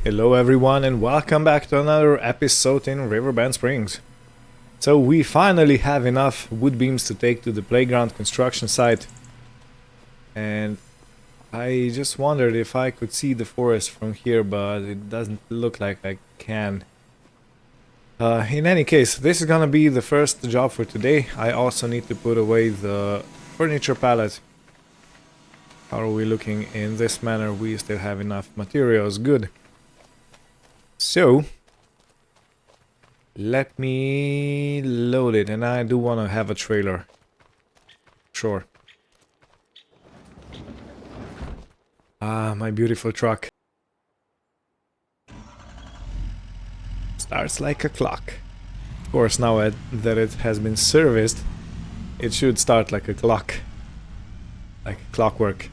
Hello everyone and welcome back to another episode in Riverbend Springs. So we finally have enough wood beams to take to the playground construction site. And I just wondered if I could see the forest from here, but it doesn't look like I can. In any case, this is gonna be the first job for today. I also need to put away the furniture pallet. How are we looking in this manner? We still have enough materials, good. So, let me load it, and I do want to have a trailer. Sure. Ah, my beautiful truck. Starts like a clock. Of course, now that it has been serviced, it should start like a clock. Like clockwork.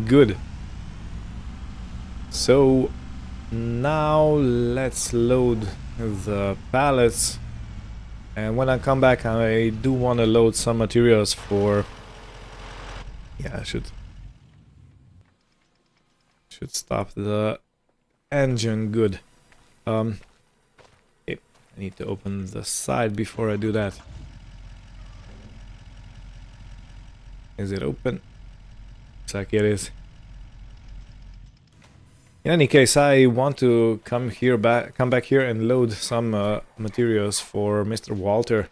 Good. So now let's load the pallets, and when I come back I do want to load some materials for... Yeah, I should stop the engine. Good. Okay, I need to open the side before I do that. Is it open? Looks like it is. In any case, I want to come back here and load some materials for Mr. Walter.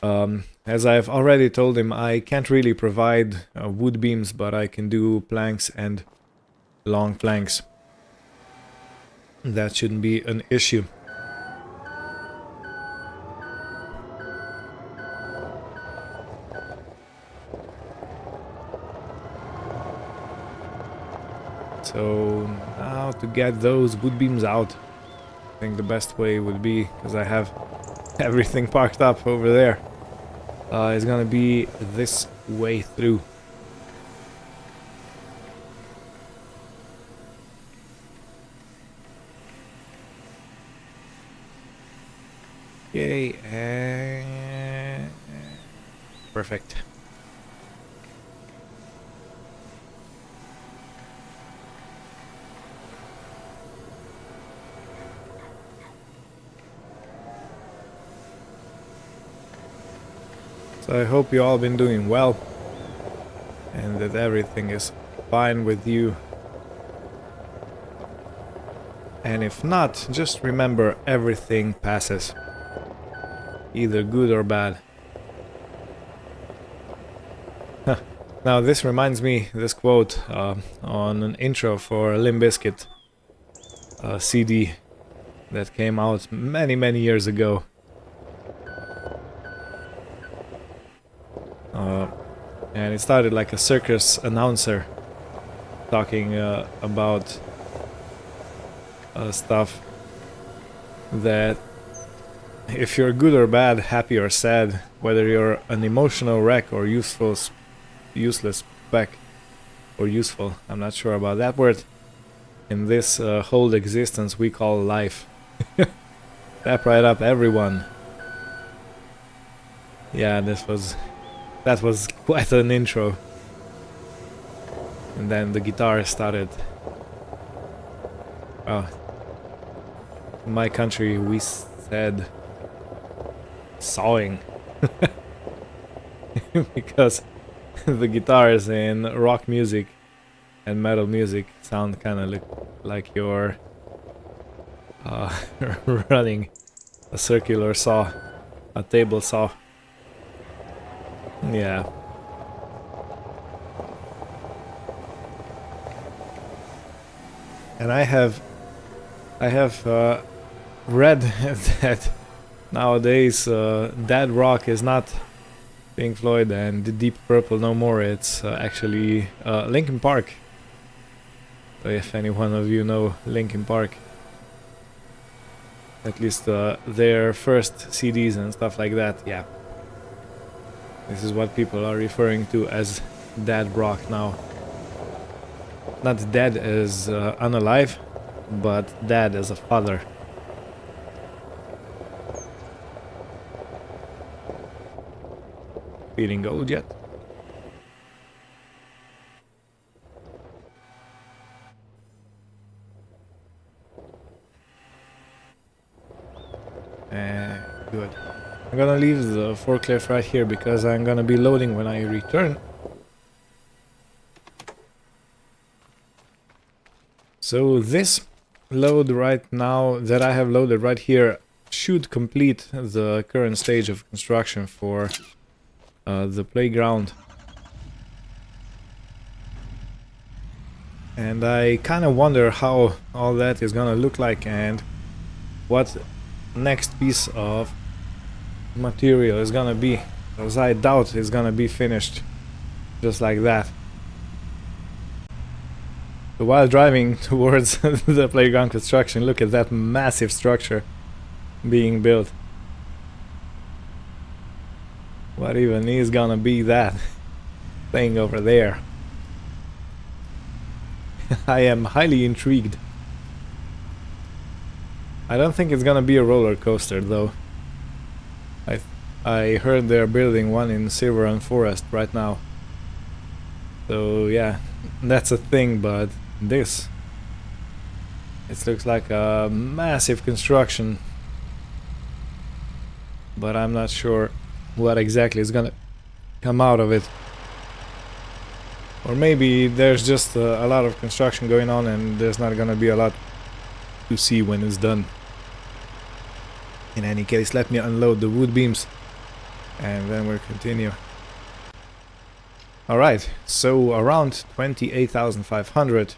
As I've already told him, I can't really provide wood beams, but I can do planks and long planks. That shouldn't be an issue. So now to get those wood beams out, I think the best way would be, because I have everything parked up over there, is gonna be this way through. Okay, perfect. So I hope you all been doing well and that everything is fine with you. And if not, just remember, everything passes, either good or bad. Now this reminds me, this quote on an intro for Limp Bizkit CD that came out many years ago. And it started like a circus announcer talking about stuff that if you're good or bad, happy or sad, whether you're an emotional wreck or useless speck, or useful, I'm not sure about that word, in this whole existence we call life. Wrap right up, everyone. Yeah, that was quite an intro. And then the guitar started. Oh, in my country we said sawing. Because the guitars in rock music and metal music sound kind of like you're running a circular saw, a table saw. Yeah. And I have read that nowadays Dead Rock is not Pink Floyd and the Deep Purple no more. It's actually Linkin Park. So if any one of you know Linkin Park, at least their first CDs and stuff like that, yeah. This is what people are referring to as dead rock now. Not dead as unalive, but dad as a father. feeling old yet. Good. I'm gonna leave the forklift right here because I'm gonna be loading when I return. So this load right now that I have loaded right here should complete the current stage of construction for the playground. And I kind of wonder how all that is gonna look like and what next piece of material is gonna be, because I doubt it's gonna be finished just like that. So while driving towards the playground construction, look at that massive structure being built. What even is gonna be that thing over there? I am highly intrigued. I don't think it's gonna be a roller coaster though. I heard they're building one in Silver and Forest right now. So yeah, that's a thing, but this, it looks like a massive construction. But I'm not sure what exactly is gonna come out of it. Or maybe there's just a lot of construction going on and there's not gonna be a lot to see when it's done. In any case, let me unload the wood beams and then we'll continue. Alright, so around 28,500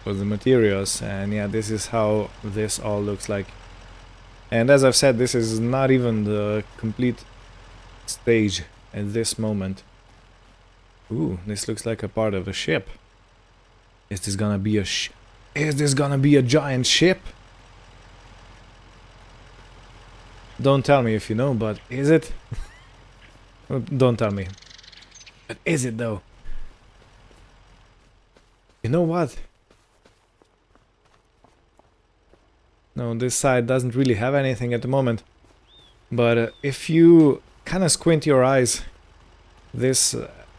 for the materials, and yeah, this is how this all looks like. And as I've said, this is not even the complete stage at this moment. Ooh, this looks like a part of a ship. Is this gonna be a giant ship? Don't tell me if you know, but is it? Don't tell me. But is it though? You know what? No, this side doesn't really have anything at the moment. But if you kind of squint your eyes, this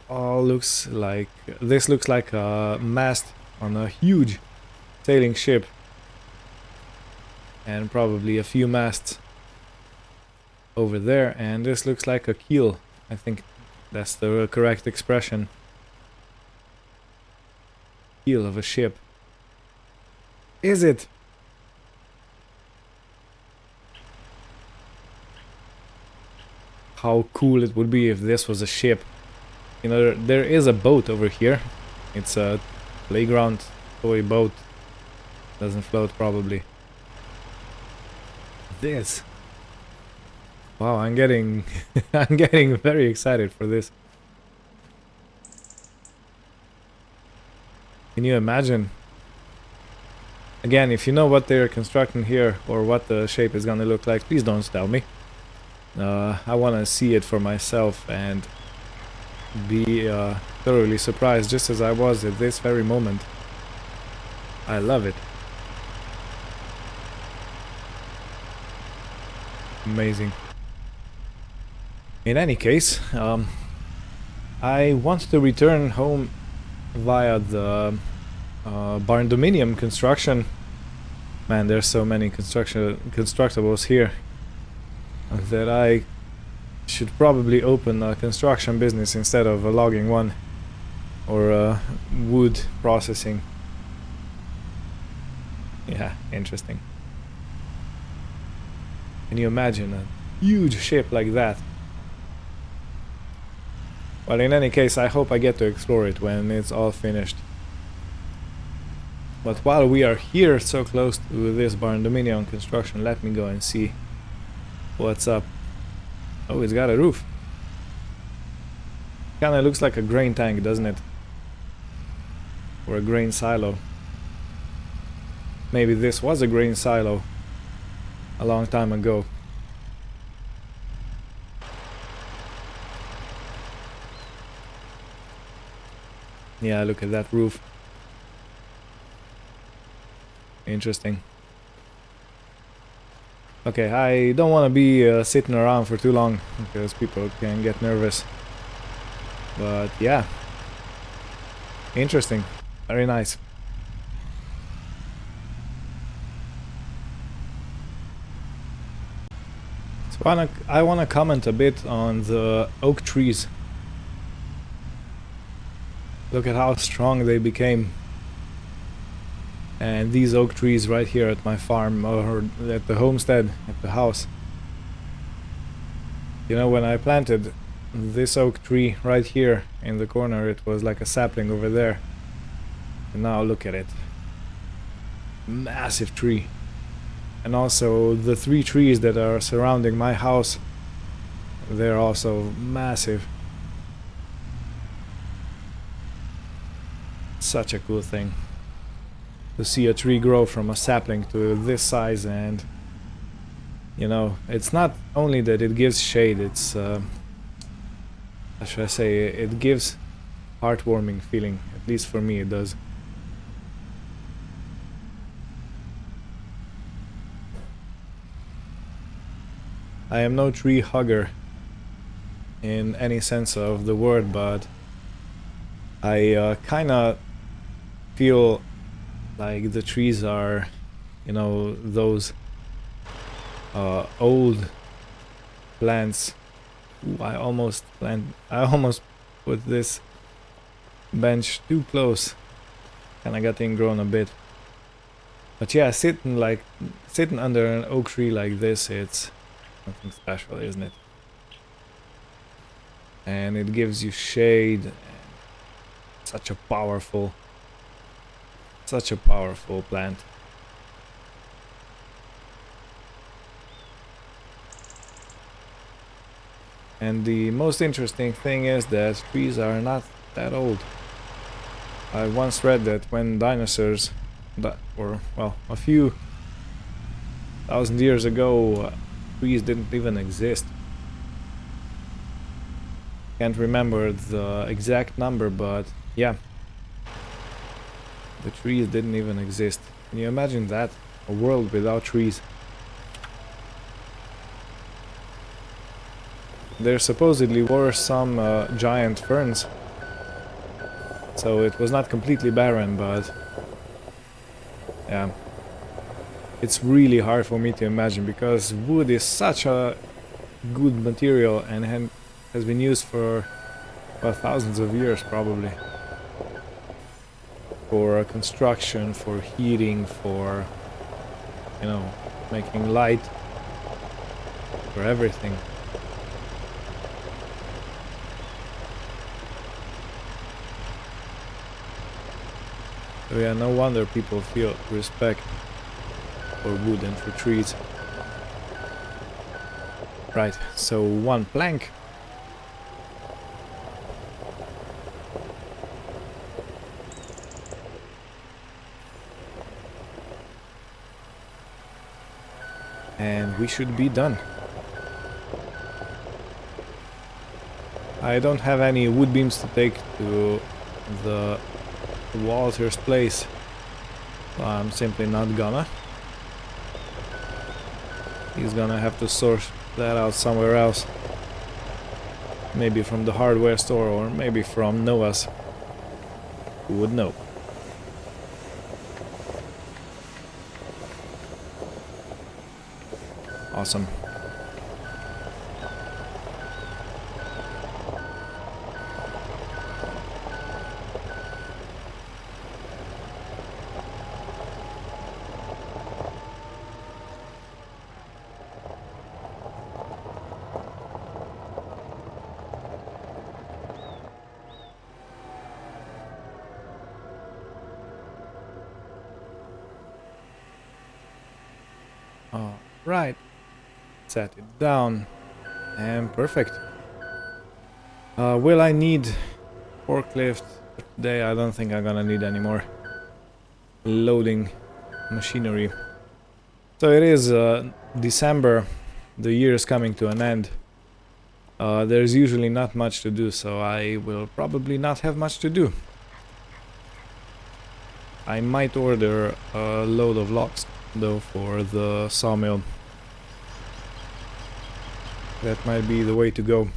all looks like... This looks like a mast on a huge sailing ship. And probably a few masts over there, and this looks like a keel. I think that's the correct expression. Keel of a ship. Is it? How cool it would be if this was a ship. You know, there is a boat over here. It's a playground toy boat. Doesn't float probably. This. Wow, I'm getting I'm getting very excited for this. Can you imagine? Again, if you know what they're constructing here or what the shape is gonna look like, please don't tell me. I wanna see it for myself and be thoroughly surprised just as I was at this very moment. I love it. Amazing. In any case, I want to return home via the barn dominium construction. Man, there's so many constructables here that I should probably open a construction business instead of a logging one or a wood processing. Yeah, interesting. Can you imagine a huge ship like that? Well, in any case, I hope I get to explore it when it's all finished. But while we are here so close to this barn dominium construction, let me go and see what's up. Oh, it's got a roof. Kinda looks like a grain tank, doesn't it? Or a grain silo. Maybe this was a grain silo a long time ago. Yeah, look at that roof. Interesting. Okay, I don't want to be sitting around for too long because people can get nervous. But yeah, interesting, very nice. So I wanna comment a bit on the oak trees. Look at how strong they became. And these oak trees right here at my farm, or at the homestead, at the house. You know, when I planted this oak tree right here in the corner, it was like a sapling over there. And now look at it. Massive tree. And also the 3 trees that are surrounding my house, they're also massive. Such a cool thing to see a tree grow from a sapling to this size. And you know, it's not only that it gives shade, it's how should I say, it gives heartwarming feeling, at least for me it does. I am no tree hugger in any sense of the word, but I kinda feel like the trees are, you know, those old plants. Ooh, I almost put this bench too close. Kinda got ingrown a bit. But yeah, sitting under an oak tree like this, it's something special, isn't it? And it gives you shade. And such a powerful plant. And the most interesting thing is that trees are not that old. I once read that when dinosaurs, or well, a few thousand years ago, trees didn't even exist. Can't remember the exact number, but yeah, the trees didn't even exist. Can you imagine that? A world without trees. There supposedly were some giant ferns, so it was not completely barren, but yeah, it's really hard for me to imagine, because wood is such a good material and has been used for, well, thousands of years probably. For construction, for heating, for, you know, making light, for everything. So yeah, no wonder people feel respect for wood and for trees. Right, so 1 plank. And we should be done. I don't have any wood beams to take to the Walter's place, so I'm simply not gonna. He's gonna have to source that out somewhere else. Maybe from the hardware store, or maybe from Noah's. Who would know? Awesome. All right. Set it down, and perfect. Will I need forklift today? I don't think I'm gonna need any more loading machinery. So it is December, the year is coming to an end. There's usually not much to do, so I will probably not have much to do. I might order a load of logs though for the sawmill. That might be the way to go.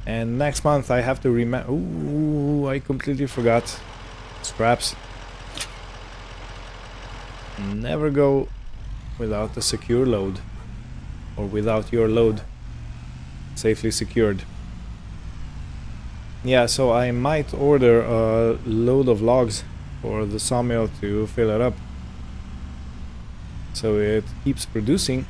And next month I have to remember... Ooh, I completely forgot. Scraps. Never go without a secure load. Or without your load safely secured. Yeah, so I might order a load of logs for the sawmill to fill it up. So it keeps producing.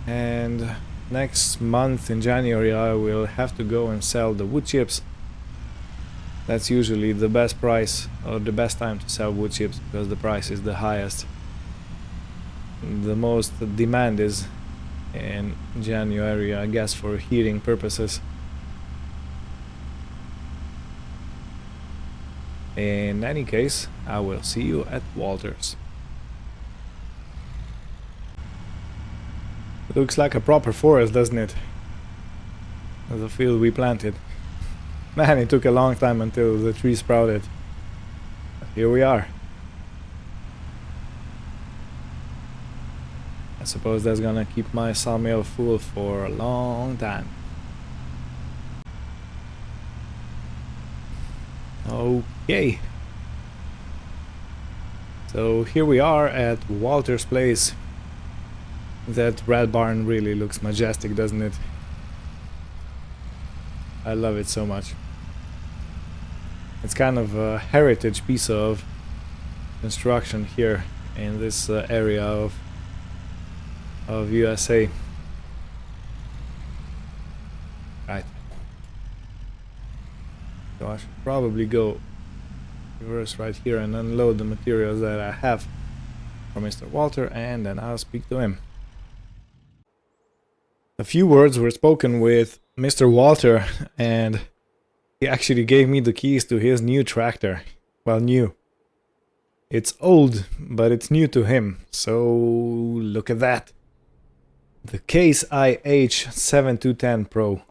And next month in January I will have to go and sell the wood chips. That's usually the best price or the best time to sell wood chips because the price is the highest. The most demand is in January, I guess, for heating purposes. In any case, I will see you at Walter's. Looks like a proper forest, doesn't it? The field we planted. Man, it took a long time until the tree sprouted. But here we are. I suppose that's gonna keep my sawmill full for a long time. Okay. So here we are at Walter's place. That red barn really looks majestic, doesn't it? I love it so much. It's kind of a heritage piece of construction here in this area of USA. Right. So I should probably go reverse right here and unload the materials that I have for Mr. Walter, and then I'll speak to him. A few words were spoken with Mr. Walter, and he actually gave me the keys to his new tractor. Well, new. It's old, but it's new to him, so look at that. The Case IH7210 Pro.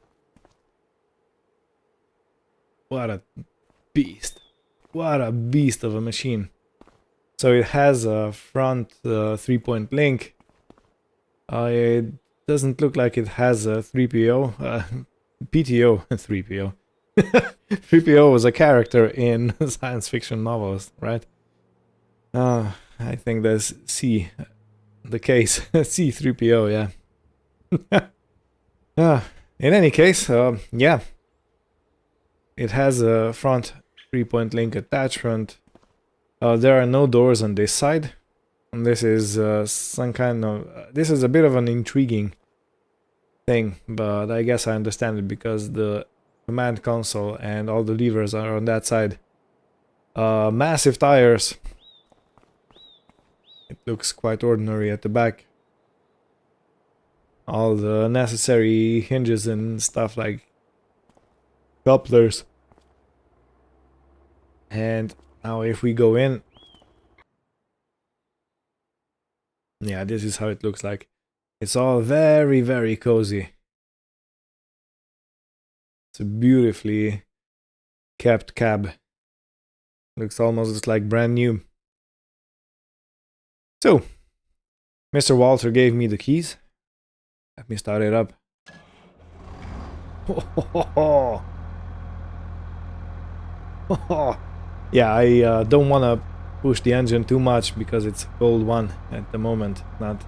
What a beast. What a beast of a machine. So it has a front 3-point link. It doesn't look like it has a 3PO. PTO 3PO. 3PO was a character in science fiction novels, right? I think that's C, the case. C3PO, yeah. In any case, yeah. It has a front 3-point link attachment. There are no doors on this side. And this is some kind of... this is a bit of an intriguing thing, but I guess I understand it because the command console and all the levers are on that side. Massive tires. It looks quite ordinary at the back. All the necessary hinges and stuff like couplers. And now if we go in, yeah, this is how it looks like. It's all very, very cozy. It's a beautifully kept cab. Looks almost like brand new. So, Mr. Walter gave me the keys. Let me start it up. Yeah, I don't want to push the engine too much because it's a cold one at the moment, not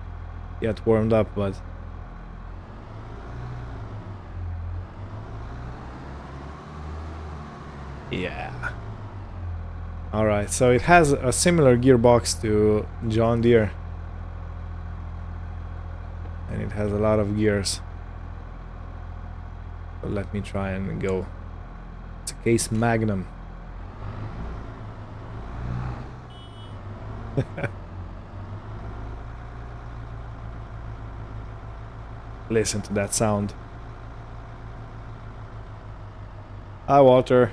yet warmed up, but yeah. Alright, so it has a similar gearbox to John Deere, and it has a lot of gears. So let me try and go. It's a Case Magnum. Listen to that sound. Hi, Walter.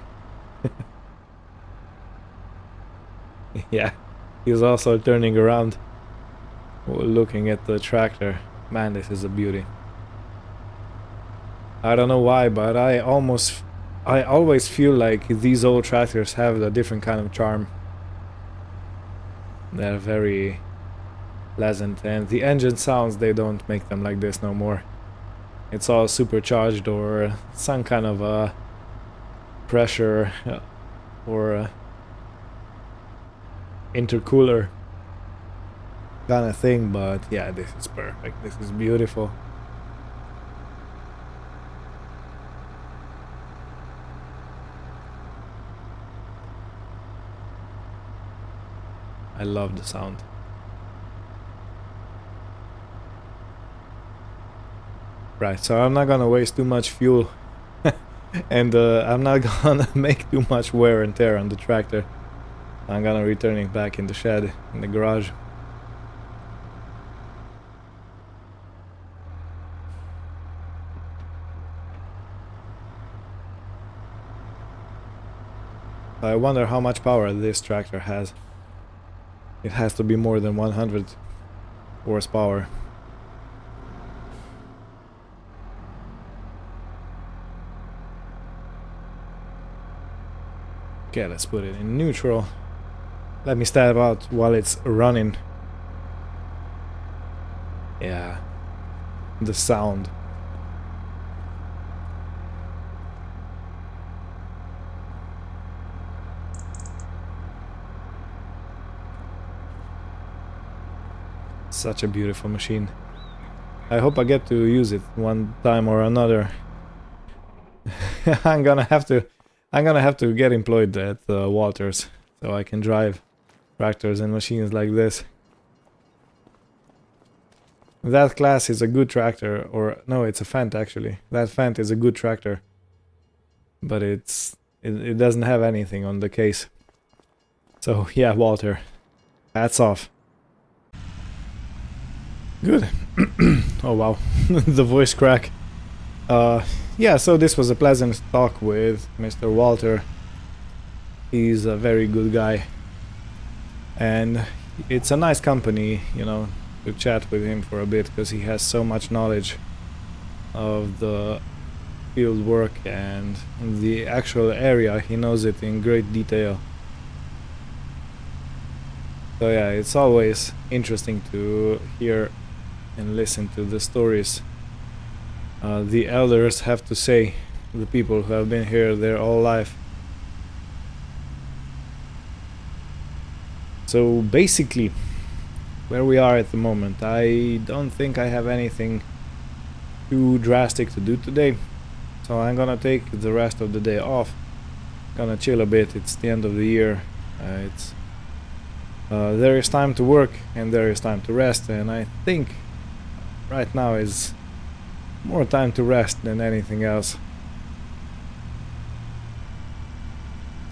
Yeah, he's also turning around, looking at the tractor. Man, this is a beauty. I don't know why, but I always feel like these old tractors have a different kind of charm. They're very pleasant, and the engine sounds, they don't make them like this no more. it's all supercharged or some kind of a pressure or intercooler kind of thing, but yeah, this is perfect. This is beautiful. I love the sound. Right, so I'm not gonna waste too much fuel and I'm not gonna make too much wear and tear on the tractor. I'm gonna return it back in the shed, in the garage. I wonder how much power this tractor has. It has to be more than 100 horsepower. Okay, let's put it in neutral. Let me step out while it's running. Yeah, the sound. Such a beautiful machine. I hope I get to use it one time or another. I'm gonna have to get employed at Walters so I can drive tractors and machines like this. That class is a good tractor, or no, it's a Fendt actually. That Fendt is a good tractor, but it doesn't have anything on the case. So yeah, Walter, hats off. Good. Oh wow, the voice crack. Yeah, so this was a pleasant talk with Mr. Walter. He's a very good guy, and it's a nice company, you know, to chat with him for a bit, because he has so much knowledge of the field work and the actual area. He knows it in great detail. So yeah, it's always interesting to hear and listen to the stories the elders have to say, the people who have been here their whole life. So basically, where we are at the moment, I don't think I have anything too drastic to do today, so I'm gonna take the rest of the day off. Gonna chill a bit. It's the end of the year. There is time to work and there is time to rest, and I think right now is more time to rest than anything else.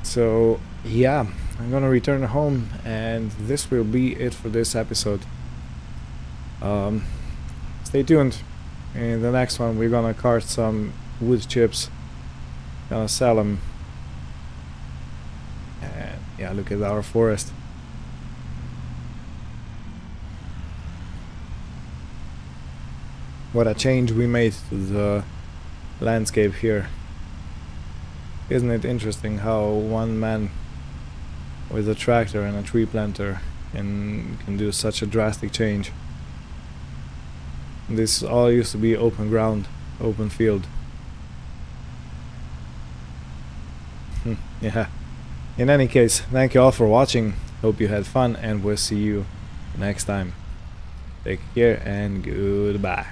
So yeah, I'm gonna return home, and this will be it for this episode. Stay tuned. In the next one we're gonna cart some wood chips, gonna sell them, and yeah, look at our forest. What a change we made to the landscape here. Isn't it interesting how one man with a tractor and a tree planter can do such a drastic change? This all used to be open ground, open field. Yeah. In any case, thank you all for watching. Hope you had fun, and we'll see you next time. Take care and goodbye.